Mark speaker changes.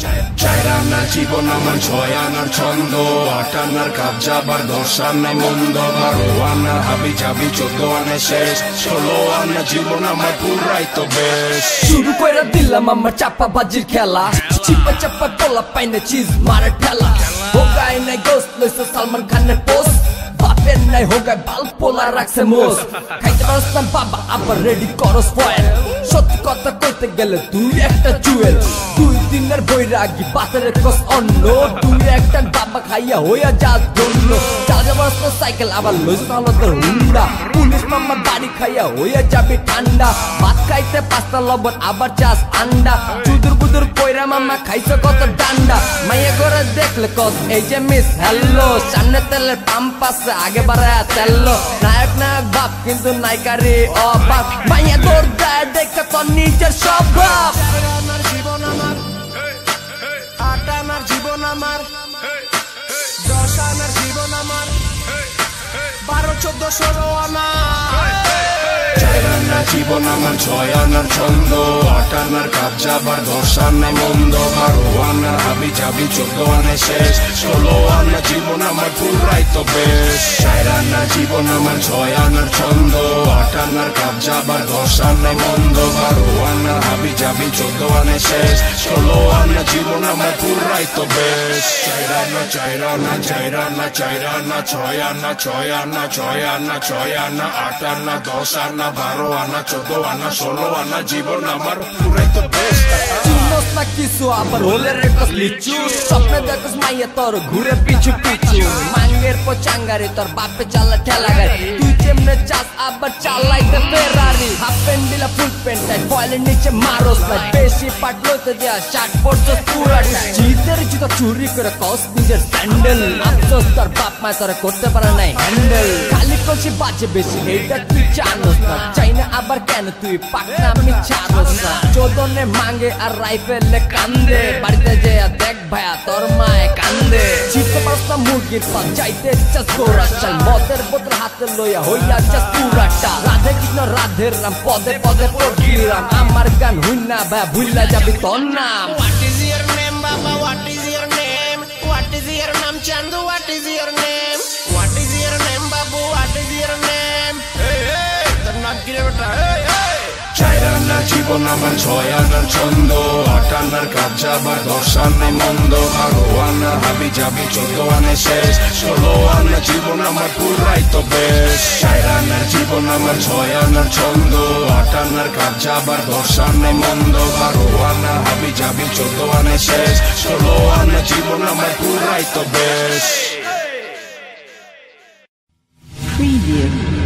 Speaker 1: চার আনার জীবন আমার, ছয় আনার ছন্দ, আট আনার কাবজাবার, 10 আনায় মন্দ, 12 আনার হাবি জাবি, 14 আনায় শেষ, 16 আনার জীবন আমার পুরাই তো বেশ।
Speaker 2: শুরু করে দিলাম আমার চাপা বাজির খেলা, চিপা চাপা তোলা পাইনে চিজ মারা ঠেলা, হোগাই নাই গোস্ত লইছে সালমান খানের পোস্ট, বাপের নাই হোগায় বাল পোলা রাখছে মোস, খাইতে পারস না বাবা আবার রেডি করস পয়েন্ট, সত্যি কথা কইতে গেলে তুই একটা জুয়েল, 2 দিনের বৈরাগী বাতের কস অন্য, তুই একটা বাবা খাইয়া হইয়া যাস ধন্য, চালা পারস না সাইকেল আবার লইস না হলো তোর হুন্ডা, পুলিশ মামার বাড়ি খাইয়া হইয়া যাবি ঠান্ডা, ভাত খাইতে 5টা লবণ আবার চাস আন্ডা, চুদুর বুদুর কইরা মামা খাইছে কত ডান্ডা, মাইয়া করে দেখলে কস এই যে মিস হ্যালো, সামনে তেলের পাম্প আছে আগে বাড়ায় তেললো, নায়ক নায়ক বাপ কিন্তু নায়িকারে অবাক, মাইয়া দৌড় দেয় দেখে তোর নিজের স্বভাব।
Speaker 3: জীবন আমার, 8 আনার জীবন আমার, 10 আনার জীবন আমার, 12, 14, 16 আনার।
Speaker 1: চার আনার জীবন আমার, 6 আনার ছন্দ, 8 আনার কাবজাবার, 10 আনায় মন্দ, 12 আনার হাবি জাবি, 14 আনায় শেষ, 16 আনার জীবন আমার পুরাই তো বেশ। চার আনার জীবন আমার, 6 আনার ছন্দ, 8 আনার কাবজাবার, 10 আনায় মন্দ, 12 আনার হাবি জাবি, 14 আনায় শেষ, 16 আনার জীবন আমার পুরাই তো বেশ। চার আনা, 4 আনা, 4 আনা, 4 আনা, 6 আনা, 6 আনা, 6 আনা, 6 আনা, 8 আনা, 10 আনা, 12 আনা, 14 আনা, 16 আনা জীবন আমার পুরাই তো বেশ।
Speaker 2: চিনোস না কিছু আবার হলে রেকস লিচু, স্বপ্নে দেখোস মাইয়া তোর ঘুরে পিছু পিছু, মাঙ্গের পচাঙ্গারে তোর বাপে চালা ঠেলা গাড়ি, তুই যেমনে চাস আবার চালাইতে ফেরারি, হাফ প্যান্ট দিলা ফুল প্যান্ট টাইট, ফয়েলের নিচে মারোস না, বেশি পাট লইতে দেয়া শার্ট পরছস পুরাটা, জিতের জুতা চুরি করে কস নিজের স্যান্ডেল, আফসোস তোর বাপ মা তোরা করতে পারে নাই হ্যান্ডেল, খালি কলসি বাজে বেশি এইটা তুই জানোস না, চাই না আবার কেন তুই পাকনা আমি ছাড়োস না, চোদনে মাঙ্গে আর রাইফেলে কান্দে, বাড়িতে যে দেখ ভাইয়া তোর মায়ে কান্দে, চিনতে পারস না মুরগির পাল, চাইতে চাস গোড়া চাল, মদের বোতল হাতে লইয়া হইয়া চাস পুরাটা, রাধে কৃষ্ণ রাধের নাম পদে পদে পড়িলাম, আমার গান হুইনা ভাই ভুইলা যাবি তোর নাম।
Speaker 3: What is your name, Baba? What is your name? What is your name, Chandu? What is your name? What is your name, Babu? What is your name? Hey, hey, তোর নাম কি রে বেটা? Hey, hey.
Speaker 1: চার আনার জীবন আমার, 6 আনার ছন্দ, 8 আনার কাবজাবার, 10 আনায় মন্দ, 12 আনার হাবি জাবি, 14 আনায় শেষ, 16 আনার জীবন আমার পুরাই তো বেশ। চার আনার জীবন আমার, 6 আনার ছন্দ, 8 আনার কাবজাবার, 10 আনায় মন্দ, 12 আনার হাবি জাবি, 14 আনায় শেষ, 16 আনার জীবন আমার পুরাই তো বেশ।
Speaker 4: Preview.